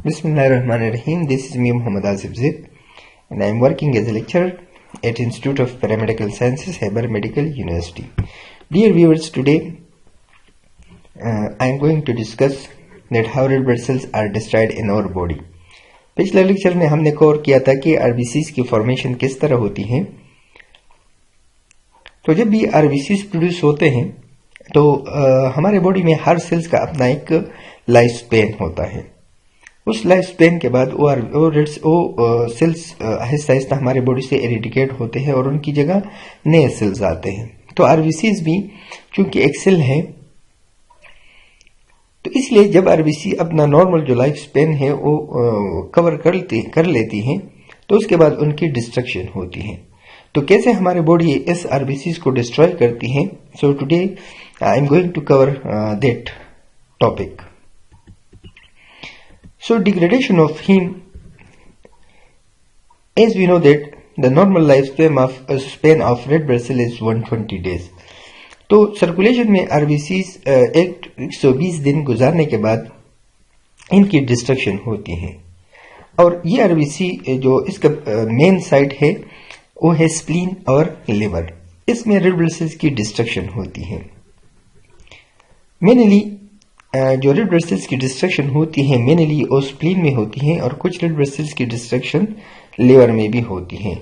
Bismillahirrahmanirrahim. This is me, Muhammad Asif Zib, and I am working as a lecturer at Institute of Paramedical Sciences, Khyber Medical University. Dear viewers, today I am going to discuss that how red blood cells are destroyed in our body. पिछले lecture में हमने cover किया था कि RBCs की formation किस तरह होती है। तो जब भी आरबीसीज प्रोड्यूस होते हैं तो हमारे बॉडी में हर सेल्स का अपना एक लाइफ स्पेन होता है। उस लाइफ स्पेन के बाद वो सेल्स आहिस्ता आहिस्ता हमारे बॉडी से एरिडिकेट होते हैं और उनकी जगह नए सेल्स आते हैं। तो आरबीसीज भी चूंकि एक सेल है, तो इसलिए जब आरबीसी अपना नॉर्मल जो लाइफ स्पेन है वो कवर कर लेती हैं, तो उसके बाद उनकी डिस्ट्रक्शन होती है। तो कैसे हमारे बॉडी इस आरबीसीज को डिस्ट्रॉय करती है, so today I am going to cover that topic. So degradation of heme, as we know that the normal lifespan of red blood cell is 120 days. तो सर्कुलेशन में आरबीसीज 120 दिन गुजारने के बाद इनकी डिस्ट्रक्शन होती है। और ये आरबीसी जो इसका मेन साइट है वो है स्प्लीन और लिवर। इसमें रेड ब्लड सेल्स की डिस्ट्रक्शन होती है। मेनली जो रेड ब्लड सेल्स की डिस्ट्रक्शन होती है मेनली वो स्प्लीन में होती है और कुछ रेड ब्लड सेल्स की डिस्ट्रक्शन लिवर में भी होती है।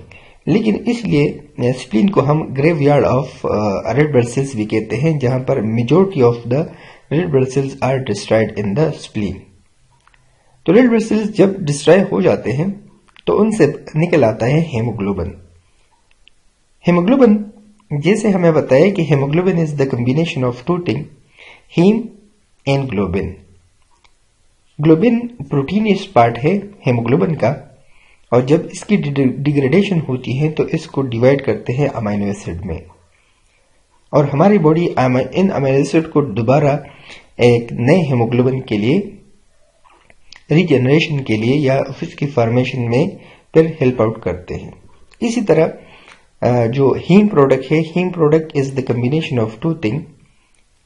लेकिन इसलिए स्प्लीन को हम graveyard of red blood cells भी कहते हैं, जहां पर majority of the red blood cells are destroyed in the spleen. तो रेड ब्लड सेल्स जब डिस्ट्रॉय हो जाते हैं तो उनसे निकल आता है हेमोग्लोबिन। हेमोग्लोबिन, जैसे हमें बताया कि haemoglobin is the combination of two thing, haem and globin. Globin proteinaceous part है हेमोग्लोबिन का, और जब इसकी डिग्रेडेशन होती है तो इसको डिवाइड करते हैं अमीनो एसिड में, और हमारी बॉडी इन अमीनो एसिड को दोबारा एक नए हेमोग्लोबिन के लिए रीजनरेशन के लिए या उसकी फॉर्मेशन में फिर हेल्प आउट करते हैं। इसी तरह जो हीम प्रोडक्ट है, haem product is the combination of two thing,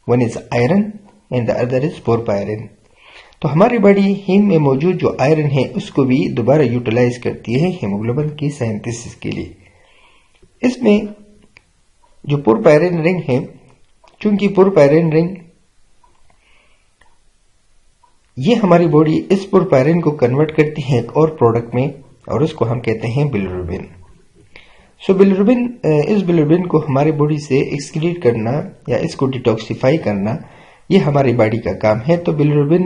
one is iron and the other is porphyrin. तो हमारी बॉडी हीम में मौजूद जो आयरन है उसको भी दोबारा यूटिलाइज करती है हेमोग्लोबिन की सिंथेसिस के लिए। इसमें जो पोरपायरिन रिंग है, चूंकि पोरपायरिन रिंग ये हमारी बॉडी इस पोरपायरिन को कन्वर्ट करती है एक और प्रोडक्ट में, और उसको हम कहते हैं बिलिरुबिन। सो बिलिरुबिन, इस बिलिरुबिन को हमारी बॉडी से एक्सक्रीट करना या इसको डिटॉक्सिफाई करना ये हमारी बॉडी का काम है। तो बिलिरुबिन,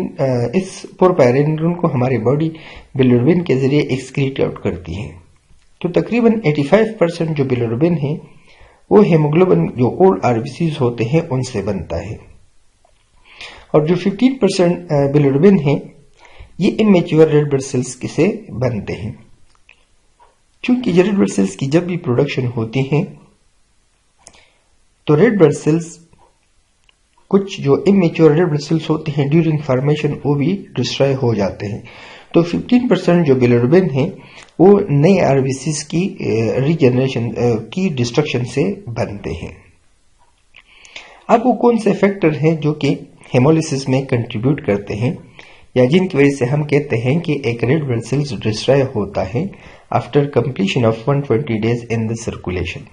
इस पोरपायरिन को हमारी बॉडी बिलिरुबिन के जरिए एक्सक्रीट आउट करती है। तो तकरीबन 85% जो बिलिरुबिन है वो हेमोग्लोबिन जो ओल्ड आरबीसीज होते हैं उनसे बनता है, और जो 15% बिलिरुबिन है ये इमेच्योर रेड ब्लड सेल्स से बनते हैं। चूंकि रेड ब्लड सेल्स की जब भी प्रोडक्शन होती है तो रेड ब्लड सेल्स, कुछ जो इमेच्योर रेड ब्लड सेल्स होते हैं ड्यूरिंग फॉर्मेशन वो भी डिस्ट्रॉय हो जाते हैं। तो 15% जो बिलिरुबिन है वो नए आरबीसीज की रीजनरेशन की डिस्ट्रक्शन से बनते हैं। अब वो कौन से फैक्टर हैं जो कि हेमोलिसिस में कंट्रीब्यूट करते हैं या जिनकी वजह से हम कहते हैं कि एक रेड ब्लड सेल्स डिस्ट्रॉय होता है after completion of 120 days in the circulation.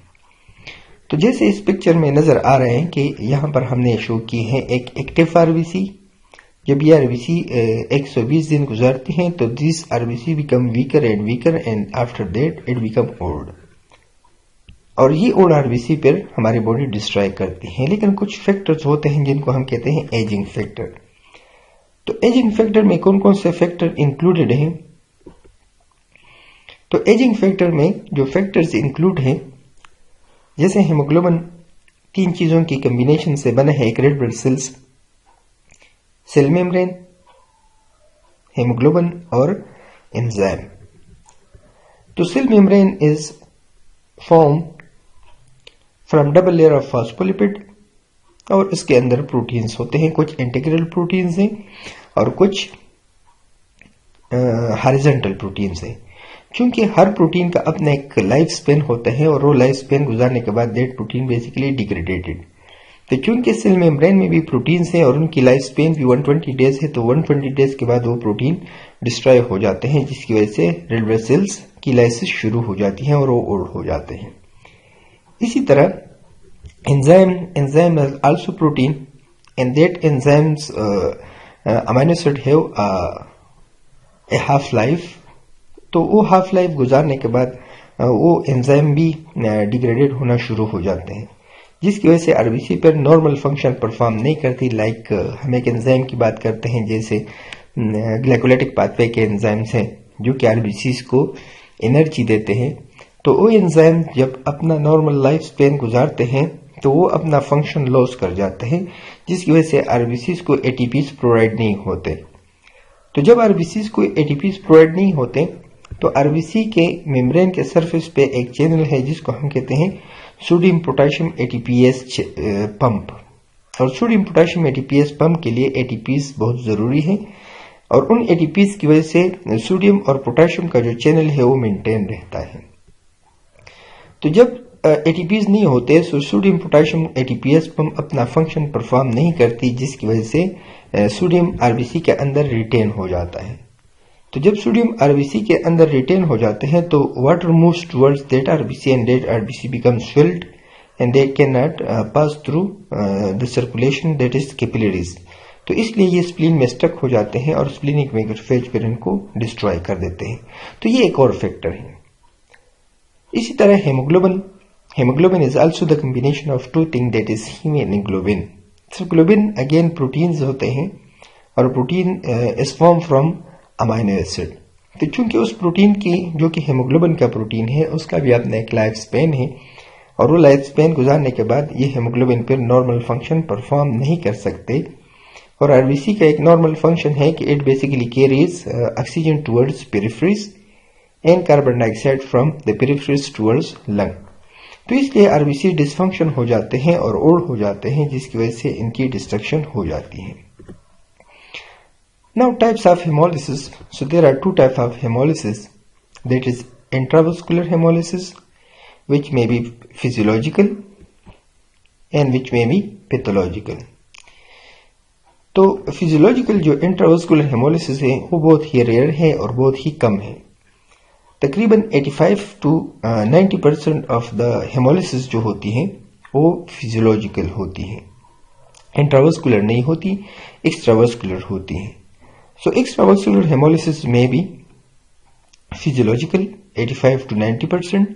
तो जैसे इस पिक्चर में नजर आ रहे हैं कि यहां पर हमने शो की है एक एक्टिव आरबीसी। जब ये आरबीसी 120 दिन गुजारती हैं तो this RBC become weaker and after that it become old, और ये ओल्ड आरबीसी पर हमारी बॉडी डिस्ट्रॉय करती है। लेकिन कुछ फैक्टर्स होते हैं जिनको हम कहते हैं एजिंग फैक्टर। तो एजिंग फैक्टर में कौन कौन से फैक्टर इंक्लूडेड हैं? तो एजिंग फैक्टर में जो फैक्टर्स इंक्लूड हैं, जैसे हेमोग्लोबिन 3 चीजों की कॉम्बिनेशन से बना है एक red blood cells, cell membrane, haemoglobin और एंजाइम। तो cell membrane is form from double layer of phospholipid, और इसके अंदर प्रोटीन्स होते हैं। कुछ इंटीग्रल प्रोटीन्स हैं और कुछ हॉरिजॉन्टल प्रोटीन्स हैं। क्योंकि हर प्रोटीन का अपना एक लाइफ स्पेन होता है और वो लाइफ स्पेन गुजारने के बाद दैट प्रोटीन बेसिकली डिग्रेडेटेड। तो चूंकि सेल मेम्ब्रेन में भी प्रोटीन्स हैं और उनकी लाइफ स्पेन भी 120 डेज है, तो 120 डेज के बाद वो प्रोटीन डिस्ट्रॉय हो जाते हैं, जिसकी वजह से रेड ब्लड सेल्स की लाइसिस शुरू हो जाती है और वो ओल्ड हो जाते हैं। इसी तरह enzyme is also protein and that enzymes amino acid have a half life। तो वो हाफ लाइफ गुजारने के बाद वो एंजाइम भी डिग्रेडेड होना शुरू हो जाते हैं, जिसकी वजह से आरबीसी पर नॉर्मल फंक्शन परफॉर्म नहीं करती। लाइक हम एक एंजाइम की बात करते हैं जैसे ग्लाइकोलाइटिक पाथवे के एंजाइम्स हैं जो कि आरबीसी को एनर्जी देते हैं। तो वो एंजाइम जब अपना नॉर्मल लाइफ स्पेन गुजारते हैं तो वो अपना फंक्शन लॉस कर जाते हैं, जिसकी वजह से आरबीसी को एटीपीज प्रोवाइड नहीं होते। तो जब आरबीसी को एटीपीज प्रोवाइड नहीं होते तो आरबीसी के मेम्ब्रेन के सरफेस पे एक चैनल है जिसको हम कहते हैं सोडियम पोटेशियम एटीपीएस पंप। और सोडियम पोटेशियम एटीपीएस पंप के लिए एटीपीज बहुत जरूरी है और उन एटीपीज की वजह से सोडियम और पोटेशियम का जो चैनल है वो मेंटेन रहता है। तो जब एटीपीज नहीं होते तो सोडियम पोटेशियम एटीपीएस पंप अपना फंक्शन परफॉर्म नहीं करती, जिसकी वजह से सोडियम आरबीसी के अंदर रिटेन हो जाता है। तो जब सोडियम आरबीसी के अंदर रिटेन हो जाते हैं तो water moves towards that RBC and that RBC becomes filled and they can not pass through the circulation that is capillaries. तो इसलिए ये स्प्लीन में स्टक हो जाते हैं और स्प्लीनिक मैक्रोफेज फिर इनको डिस्ट्रॉय कर देते हैं। तो ये एक और फैक्टर है। इसी तरह haemoglobin is also the combination of two thing that is haem and globin. तो ग्लोबिन अगेन प्रोटीन्स होते हैं और protein is form from amino acid. तो चूंकि उस प्रोटीन की जो कि हेमोग्लोबिन का प्रोटीन है उसका भी अपना एक लाइफ स्पेन है और वो लाइफ स्पेन गुजारने के बाद ये हेमोग्लोबिन पर नॉर्मल फंक्शन परफॉर्म नहीं कर सकते। और आरबीसी का एक नॉर्मल फंक्शन है कि it basically carries oxygen towards peripheries and carbon dioxide from the peripheries towards lung. तो इसलिए आरबीसी डिसफंक्शन हो जाते हैं और ओल्ड हो जाते हैं, जिसकी वजह से इनकी डिस्ट्रक्शन हो जाती है। Now types of hemolysis. So there are two types of hemolysis. That is intravascular hemolysis, which may be physiological and which may be pathological. तो फिजियोलॉजिकल जो इंट्रावास्कुलर हेमोलिसिस है वो बहुत ही रेयर है और बहुत ही कम है। तकरीबन 85 to 90% ऑफ द हेमोलिसिस जो होती है वो फिजियोलॉजिकल होती है, इंट्रावास्कुलर नहीं होती, एक्स्ट्रावास्कुलर होती है। So extravascular hemolysis may be physiological 85 to 90%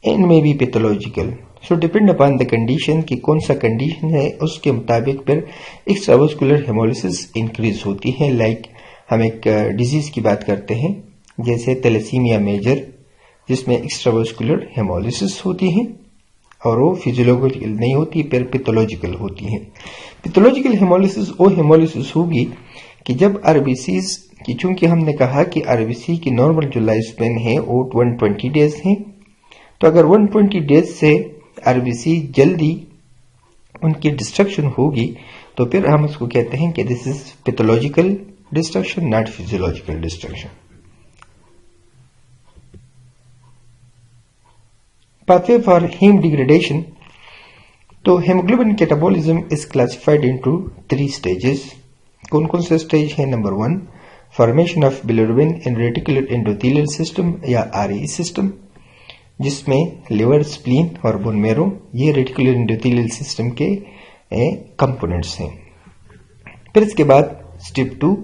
and may be pathological. So depend upon the condition कि कौन सा condition है उसके मुताबिक पर extravascular hemolysis increase होती है। Like हम एक disease की बात करते हैं जैसे थैलेसीमिया मेजर, जिसमें extravascular hemolysis होती है और वो फिजियोलॉजिकल नहीं होती, फिर पैथोलॉजिकल होती है। पैथोलॉजिकल हेमोलिसिस वो हेमोलिसिस होगी कि जब आरबीसीज की, चूंकि हमने कहा कि आरबीसी की नॉर्मल जो लाइफ स्पेन है वो 120 डेज है, तो अगर 120 डेज से आरबीसी जल्दी उनकी डिस्ट्रक्शन होगी तो फिर हम उसको कहते हैं कि this is pathological destruction, not physiological destruction. Pathway for haem degradation. तो haemoglobin catabolism is classified into 3 stages. कौन कौन से स्टेज है? Number 1 formation of bilirubin in reticular endothelial system या आरई सिस्टम, जिसमें लिवर, स्प्लीन और बोन मैरो ये reticular endothelial system के कंपोनेंट्स हैं। फिर इसके बाद step 2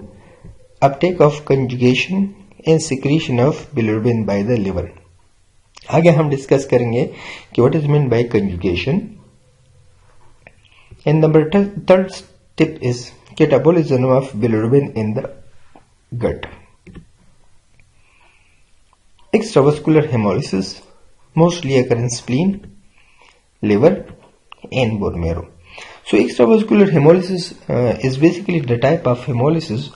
uptake of conjugation and secretion of bilirubin by the liver. आगे हम डिस्कस करेंगे कि what is mean by conjugation. And number 3 step is catabolism of bilirubin in the gut. Extravascular hemolysis mostly occur in spleen, liver and bone marrow. So extravascular hemolysis is basically the type of hemolysis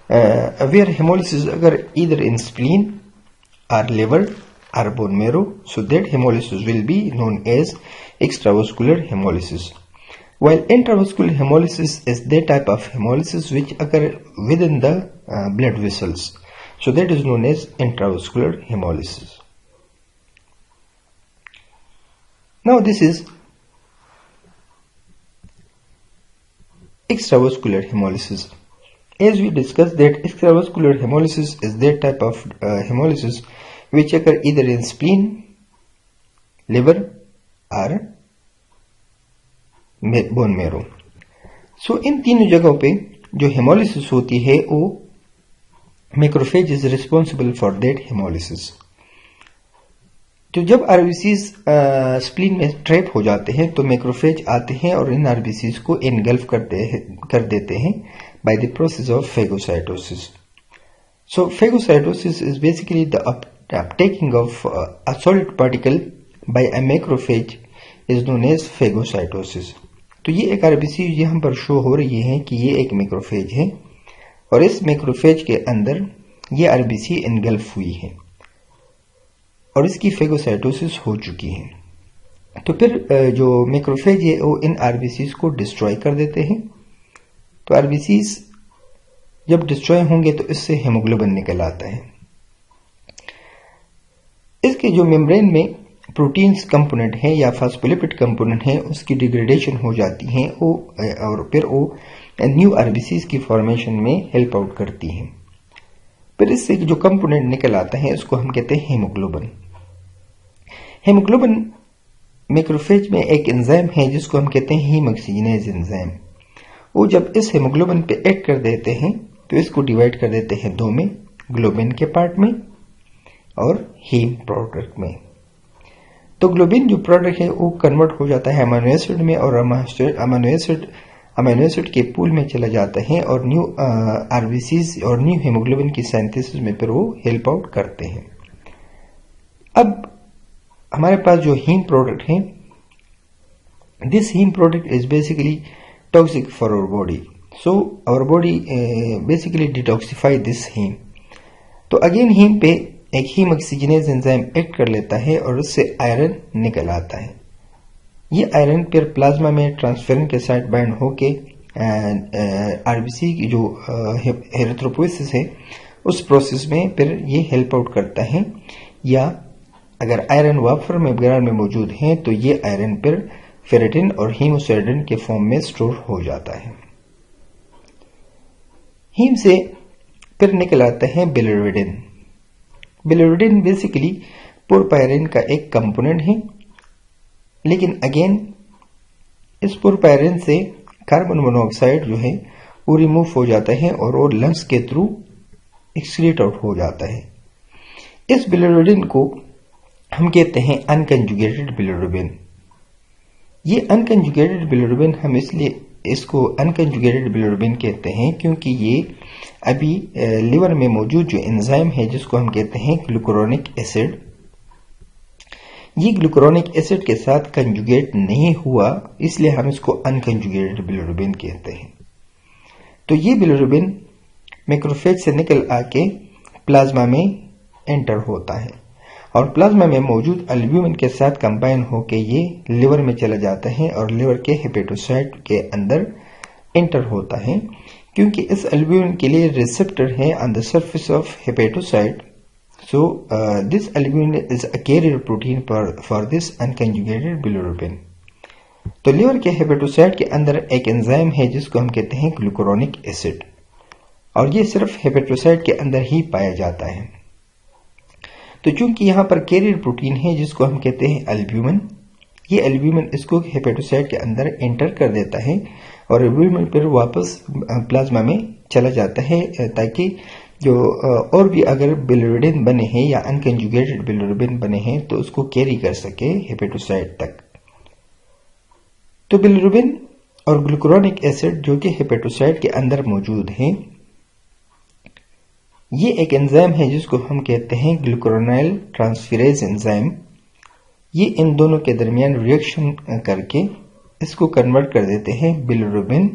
where hemolysis occur either in spleen or liver or bone marrow. So that hemolysis will be known as extravascular hemolysis. While intravascular hemolysis is that type of hemolysis which occur within the blood vessels. So that is known as intravascular hemolysis. Now this is extravascular hemolysis. As we discussed that extravascular hemolysis is that type of hemolysis which occur either in spleen, liver or bone marrow. So इन तीनों जगहों पे जो haemolysis होती है वो macrophage is responsible for that haemolysis. तो जब RBCs spleen में ट्रैप हो जाते हैं तो मैक्रोफेज आते हैं और इन आरबीसीज को इनगल्फ कर देते हैं by the process of phagocytosis. So phagocytosis is basically the uptaking of a solid particle by a macrophage is known as phagocytosis. तो ये एक आरबीसी यहाँ पर शो हो रही है कि ये एक मैक्रोफेज है और इस मैक्रोफेज के अंदर ये आरबीसी इनगल्फ हुई है और इसकी फेगोसाइटोसिस हो चुकी है। तो फिर जो मैक्रोफेज है वो इन आरबीसीज को डिस्ट्रॉय कर देते हैं। तो आरबीसीज जब डिस्ट्रॉय होंगे तो इससे हेमोग्लोबिन निकल आता है। इसके जो मेम्ब्रेन में प्रोटीन्स कंपोनेंट है या फास्फोलिपिड कंपोनेंट है उसकी डिग्रेडेशन हो जाती है वो और फिर वो न्यू आरबीसीज की फॉर्मेशन में हेल्प आउट करती है। फिर इससे जो कंपोनेंट निकल आता है उसको हम कहते हैं हेमोग्लोबिन। हेमोग्लोबिन मैक्रोफेज में एक एंजाइम है जिसको हम कहते हैं हीम ऑक्सीजनेज एंजाइम। वो जब इस हेमोग्लोबिन पे एक्ट कर देते हैं तो इसको डिवाइड कर देते हैं दो में, ग्लोबिन के पार्ट में और हीम प्रोडक्ट में। तो ग्लोबिन जो प्रोडक्ट है वो कन्वर्ट हो जाता है अमीनो एसिड में और अमीनो एसिड के पूल में चला जाता है और न्यू आरबीसीज और न्यू हेमोग्लोबिन की सिंथेसिस में फिर वो हेल्प आउट करते हैं। अब हमारे पास जो हीम प्रोडक्ट है, this haem product is basically toxic for our body, so our body basically detoxify this haem. तो अगेन हीम पे एक हीम ऑक्सीजनेज एंजाइम एक्ट कर लेता है और उससे आयरन निकल आता है। ये आयरन फिर प्लाज्मा में ट्रांसफेरन के साथ बाइंड होके आरबीसी की जो एरिथ्रोपोइसिस है उस प्रोसेस में फिर ये हेल्प आउट करता है। या अगर आयरन वाफर में वगैरह में मौजूद है तो ये आयरन फिर फेरेटिन और हीमोसाइडिन के फॉर्म में स्टोर हो जाता है। हीम से फिर निकल आता है बिलिरुबिन। बिलिरुबिन बेसिकली पोरपायरिन का एक कंपोनेंट है, लेकिन अगेन इस पोरपायरिन से कार्बन मोनोऑक्साइड जो है वो रिमूव हो जाता है और वो लंग्स के थ्रू एक्सक्रीट आउट हो जाता है। इस बिलिरुबिन को हम कहते हैं अनकंजुगेटेड बिलिरुबिन। ये अनकंजुगेटेड बिलिरुबिन हम इसलिए इसको अनकंजुगेटेड बिलिरुबिन कहते हैं क्योंकि ये अभी लिवर में मौजूद जो एंजाइम है जिसको हम कहते हैं ग्लूकुरोनिक एसिड, ये ग्लूकुरोनिक एसिड के साथ कंजुगेट नहीं हुआ, इसलिए हम इसको अनकंजुगेटेड बिलिरुबिन कहते हैं। तो ये बिलिरुबिन मैक्रोफेज से निकल आके प्लाज्मा में एंटर होता है और प्लाज्मा में मौजूद एल्ब्यूमिन के साथ कंबाइन होके ये लिवर में चला जाता है और लिवर के हेपेटोसाइट के अंदर एंटर होता है। क्योंकि इस एल्ब्यूमिन के लिए रिसेप्टर है on the surface of hepatocyte, so this albumin is a carrier protein for this unconjugated bilirubin. तो लिवर के हेपेटोसाइट के अंदर एक एंजाइम है जिसको हम कहते हैं ग्लूकुरोनिक एसिड और ये सिर्फ हेपेटोसाइट के अंदर ही पाया जाता है। तो चूंकि यहाँ पर कैरियर प्रोटीन है जिसको हम कहते हैं एल्ब्यूमिन, ये एल्ब्यूमिन इसको हेपेटोसाइट के अंदर एंटर कर देता है और एल्ब्यूमिन फिर वापस प्लाज्मा में चला जाता है ताकि जो और भी अगर बिलिरुबिन बने हैं या अनकंजुगेटेड बिलिरुबिन बने हैं तो उसको कैरी कर सके हेपेटोसाइट तक। तो बिलिरुबिन और ग्लूकुरोनिक एसिड जो कि हेपेटोसाइट के अंदर मौजूद है, ये एक एंजाइम है जिसको हम कहते हैं ग्लूकुरोनाइल ट्रांसफेरेज एंजाइम। ये इन दोनों के दरमियान रिएक्शन करके इसको कन्वर्ट कर देते हैं बिलिरुबिन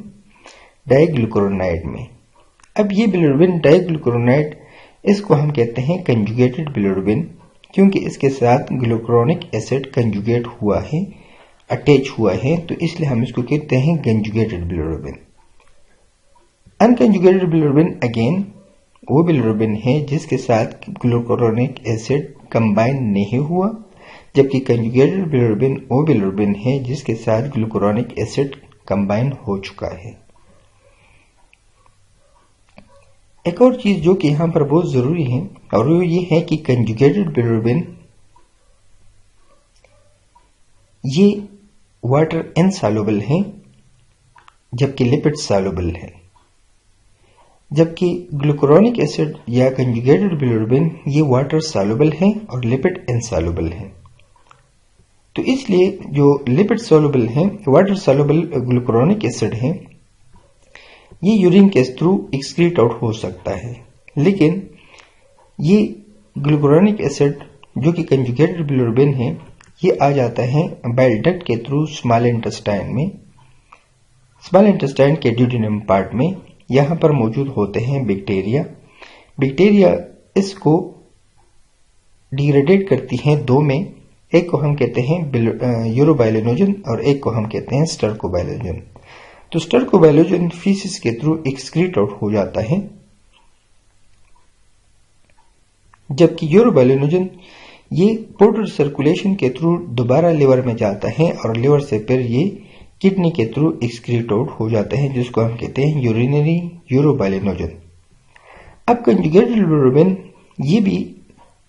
डाइग्लूकुरोनाइड में। अब ये बिलिरुबिन डाइग्लूकुरोनाइड इसको हम कहते हैं कंजुगेटेड बिलिरुबिन क्योंकि इसके साथ ग्लूकुरोनिक एसिड कंजुगेट हुआ है, अटैच हुआ है, तो इसलिए हम इसको कहते हैं conjugated bilirubin. Unconjugated bilirubin again वो बिलिरुबिन है जिसके साथ ग्लूकुरोनिक एसिड कंबाइन नहीं हुआ, जबकि कंजुगेटेड बिलिरुबिन वो बिलिरुबिन है जिसके साथ ग्लूकुरोनिक एसिड कंबाइन हो चुका है। एक और चीज जो कि यहाँ पर बहुत जरूरी है और वो ये है कि कंजुगेटेड बिलिरुबिन ये वाटर इनसॉल्युबल है जबकि लिपिड सॉल्युबल है, जबकि ग्लूकुरोनिक एसिड या कंजुगेटेड बिलिरुबिन ये वाटर सॉल्युबल है और लिपिड इनसॉल्युबल है। तो इसलिए जो लिपिड सॉल्युबल है, वाटर सॉल्युबल ग्लूकुरोनिक एसिड है, ये यूरिन के थ्रू एक्सक्रीट आउट हो सकता है, लेकिन ये ग्लूकुरोनिक एसिड जो कि कंजुगेटेड बिलिरुबिन है ये आ जाता है बाइल डक्ट के थ्रू स्मॉल इंटेस्टाइन में। स्मॉल इंटेस्टाइन के ड्यूडेनम पार्ट में यहाँ पर मौजूद होते हैं बैक्टीरिया इसको डिग्रेडेट करती हैं दो में, एक को हम कहते हैं यूरोबाइलिनोजन और एक को हम कहते हैं स्टर्कोबाइलिनोजन। तो स्टर्कोबाइलिनोजन फीसिस के थ्रू एक्सक्रीट आउट हो जाता है, जबकि यूरोबाइलिनोजन ये पोर्टल सर्कुलेशन के थ्रू दोबारा लिवर में जाता है और लिवर से फिर ये किडनी के थ्रू एक्सक्रीट आउट हो जाते हैं, जिसको हम कहते हैं यूरिनरी यूरोबाइलिनोजन। अब कंजुगेटेड बिलिरुबिन ये भी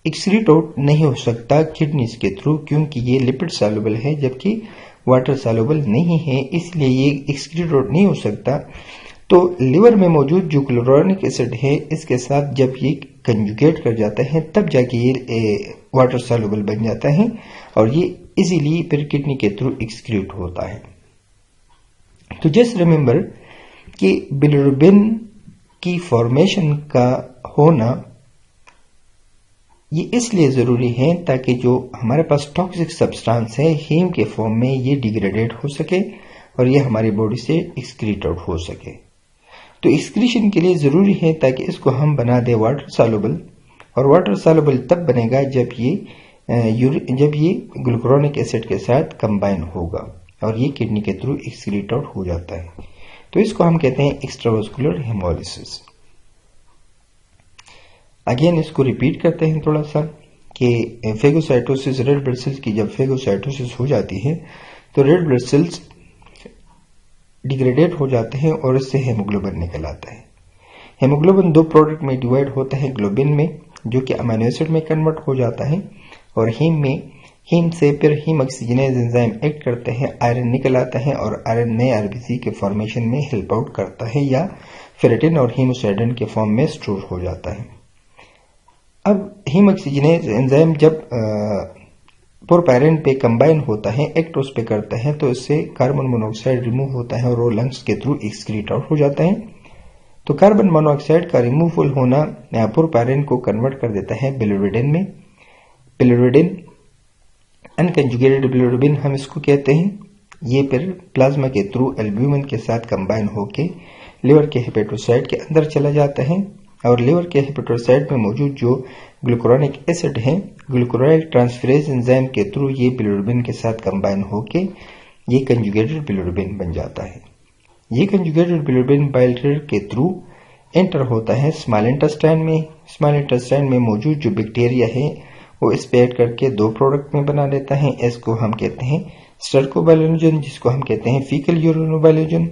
एक्सक्रीट आउट नहीं हो सकता किडनीज के थ्रू, क्योंकि ये लिपिड सॉल्युबल है जबकि वाटर सॉल्युबल नहीं है, इसलिए ये एक्सक्रीट आउट नहीं हो सकता। तो लिवर में मौजूद जो ग्लूकुरोनिक एसिड है इसके साथ जब ये कंजुगेट कर जाता है तब जाके ये वाटर सॉल्युबल बन जाता है और ये इजीली फिर किडनी के थ्रू एक्सक्रीट होता है। तो जस्ट रिमेंबर कि बिलिरुबिन की फॉर्मेशन का होना ये इसलिए जरूरी है ताकि जो हमारे पास टॉक्सिक सब्सटेंस है हीम के फॉर्म में ये डिग्रेडेट हो सके और ये हमारी बॉडी से एक्सक्रीट आउट हो सके। तो एक्सक्रीशन के लिए जरूरी है ताकि इसको हम बना दे वाटर सॉल्युबल, और वाटर सॉल्युबल तब बनेगा जब ये ग्लूकुरोनिक एसिड के साथ कंबाइन होगा और ये किडनी के थ्रू एक्सक्रीट आउट हो जाता है। तो इसको हम कहते हैं एक्स्ट्रावास्कुलर हेमोलिसिस। अगेन इसको रिपीट करते हैं थोड़ा सा कि फेगोसाइटोसिस, रेड ब्लड सेल्स की जब फेगोसाइटोसिस हो जाती है तो रेड ब्लड सेल्स डिग्रेडेट हो जाते हैं और इससे हेमोग्लोबिन निकल आता है। हेमोग्लोबिन दो प्रोडक्ट में डिवाइड होता है, ग्लोबिन में जो कि अमीनो एसिड में कन्वर्ट हो जाता है और हीम में। हीम से फिर हीम ऑक्सीजनेज एंजाइम एक्ट करते हैं, आयरन निकल आता है और आयरन नए आरबीसी के फॉर्मेशन में हेल्प आउट करता है या फेरेटिन और हीमोसाइडिन के फॉर्म में स्टोर हो जाता है। अब हीम ऑक्सीजनेज एंजाइम जब पोरपायरिन पे कंबाइन होता है, एक्ट उस पे करता है, तो इससे कार्बन मोनोऑक्साइड रिमूव होता है और वो लंग्स के थ्रू एक्सक्रीट आउट हो जाता है। तो कार्बन मोनोऑक्साइड का रिमूवल होना पोरपायरिन को कन्वर्ट कर देता है बिलिरुबिन में। बिलिरुबिन अनकंजुगेटेड बिलिरुबिन हम इसको कहते हैं। ये फिर प्लाज्मा के थ्रू एल्ब्यूमिन के साथ कंबाइन होके लिवर के हेपेटोसाइट के अंदर चला जाता है और लिवर के हेपेटोसाइट में मौजूद जो ग्लूकुरोनिक एसिड है, ग्लूकुरोनिक ट्रांसफरेज एंजाइम के थ्रू ये बिलिरुबिन के साथ कंबाइन होके ये कंजुगेटेड बिलिरुबिन बन जाता है। ये कंजुगेटेड बिलिरुबिन बाइल डक्ट के थ्रू एंटर होता है स्मॉल इंटेस्टाइन में। स्मॉल इंटेस्टाइन में मौजूद जो बैक्टीरिया है वो स्पेट करके दो प्रोडक्ट में बना लेता है। इसको हम कहते हैं स्टर्कोबाइलिनोजन, जिसको हम कहते हैं फीकल यूरिनोबाइलिनोजन,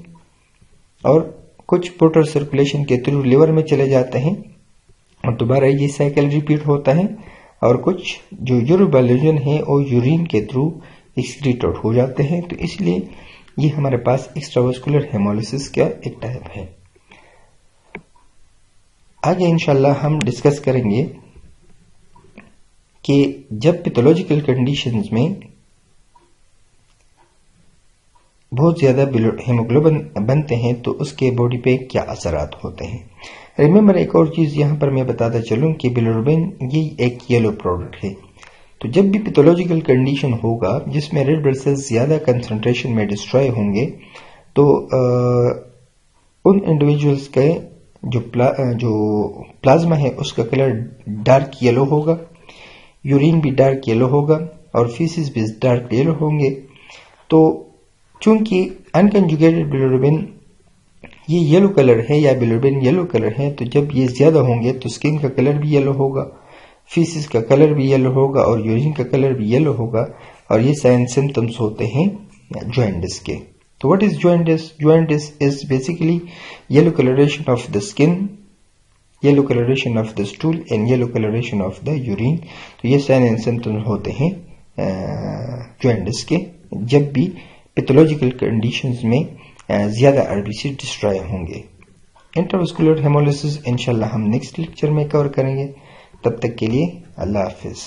और कुछ पोर्टल सर्कुलेशन के थ्रू लिवर में चले जाते हैं और दोबारा ये साइकिल रिपीट होता है, और कुछ जो यूरोबाइलिनोजन है वो यूरिन के थ्रू एक्सक्रीट आउट हो जाते हैं। तो इसलिए ये हमारे पास एक्स्ट्रावास्कुलर हेमोलिसिस का एक टाइप है। आगे इंशाल्लाह हम डिस्कस करेंगे कि जब पैथोलॉजिकल कंडीशंस में बहुत ज्यादा हेमोग्लोबिन बनते हैं तो उसके बॉडी पे क्या असरात होते हैं। रिमेंबर एक और चीज यहां पर मैं बताता चलूं कि बिलिरुबिन ये एक येलो प्रोडक्ट है। तो जब भी पैथोलॉजिकल कंडीशन होगा जिसमें रेड ब्लड सेल्स ज्यादा कंसंट्रेशन में डिस्ट्रॉय होंगे तो उन इंडिविजुअल्स के जो प्लाज्मा है उसका कलर डार्क येलो होगा, यूरिन भी डार्क येलो होगा और फीसिस भी डार्क येलो होंगे। तो चूंकि अनकंजुगेटेड बिलिरुबिन ये येलो कलर है या बिलिरुबिन येलो कलर है, तो जब ये ज्यादा होंगे तो स्किन का कलर भी येलो होगा, फीसिस का कलर भी येलो होगा और यूरिन का कलर भी येलो होगा, और ये साइन सिम्टम्स होते हैं जॉन्डिस के। तो what is jaundice? Jaundice is basically yellow colouration of the skin yellow colouration of the stool and yellow colouration of the urine. तो ये साइन एंड सिम्टम्स होते हैं जॉन्डिस के, जब भी पैथोलॉजिकल कंडीशंस में ज्यादा आरबीसी डिस्ट्रॉय होंगे। इंट्रावेस्कुलर हेमोलिसिस इंशाल्लाह हम नेक्स्ट लेक्चर में कवर करेंगे। तब तक के लिए अल्लाह हाफिज।